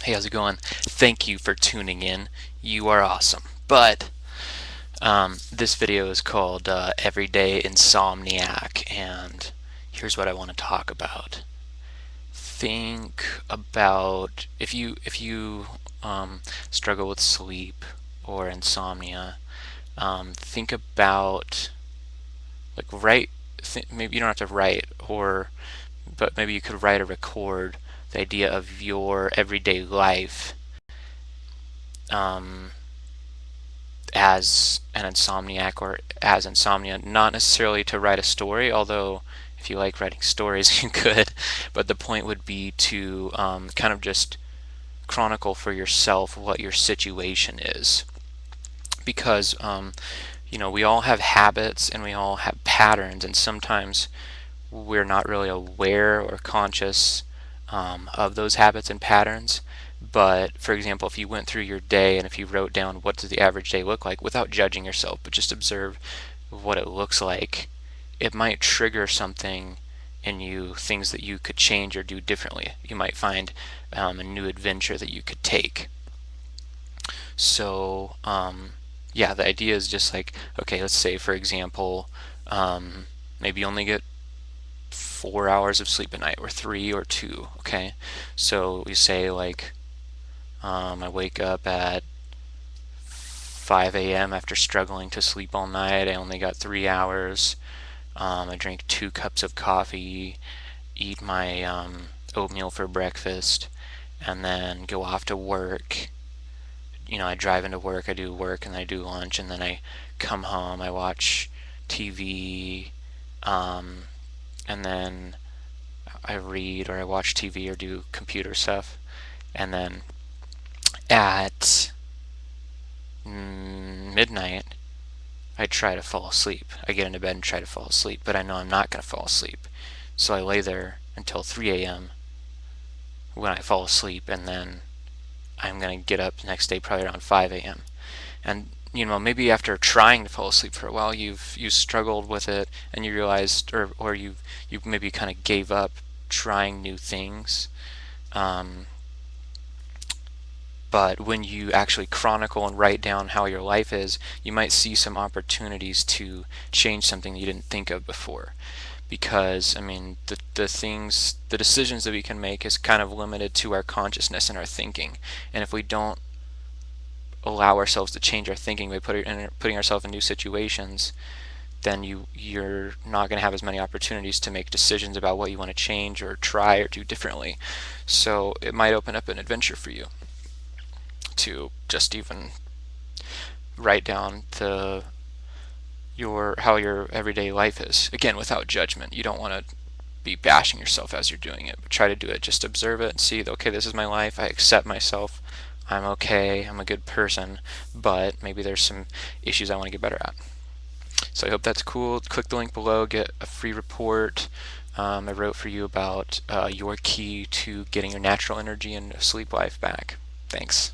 Hey, how's it going? Thank you for tuning in. You are awesome. But this video is called Everyday Insomniac, and here's what I want to talk about. Think about if you struggle with sleep or insomnia. Think about like maybe you don't have to write, but maybe you could write or record the idea of your everyday life um, as an insomniac or as insomnia, not necessarily to write a story, although if you like writing stories you could, but the point would be to kind of just chronicle for yourself what your situation is, because we all have habits and we all have patterns, and sometimes we're not really aware or conscious of those habits and patterns. But for example, if you went through your day and if you wrote down what does the average day look like without judging yourself, but just observe what it looks like, it might trigger something in you, things that you could change or do differently. You might find a new adventure that you could take. So yeah, the idea is just like, okay, let's say for example, maybe you only get 4 hours of sleep a night, or 3 or 2. Okay, so we say like I wake up at 5 a.m. after struggling to sleep all night. I only got 3 hours. I drink 2 cups of coffee, eat my oatmeal for breakfast, and then go off to work. I drive into work, I do work, and then I do lunch, and then I come home, I watch TV, and then I read or I watch TV or do computer stuff, and then at midnight I try to fall asleep. I get into bed and try to fall asleep, but I know I'm not going to fall asleep, so I lay there until 3 a.m. when I fall asleep, and then I'm going to get up the next day probably around 5 a.m. and maybe after trying to fall asleep for a while, you struggled with it, and you realized, or you maybe kind of gave up trying new things. But when you actually chronicle and write down how your life is, you might see some opportunities to change something you didn't think of before. Because I mean, the decisions that we can make is kind of limited to our consciousness and our thinking. And if we don't allow ourselves to change our thinking by putting ourselves in new situations, then you're not going to have as many opportunities to make decisions about what you want to change or try or do differently. So it might open up an adventure for you to just even write down how your everyday life is. Again, without judgment. You don't want to be bashing yourself as you're doing it, but try to do it. Just observe it and see, okay, this is my life. I accept myself. I'm okay. I'm a good person, but maybe there's some issues I want to get better at. So I hope that's cool. Click the link below, get a free report I wrote for you about your key to getting your natural energy and sleep life back. Thanks.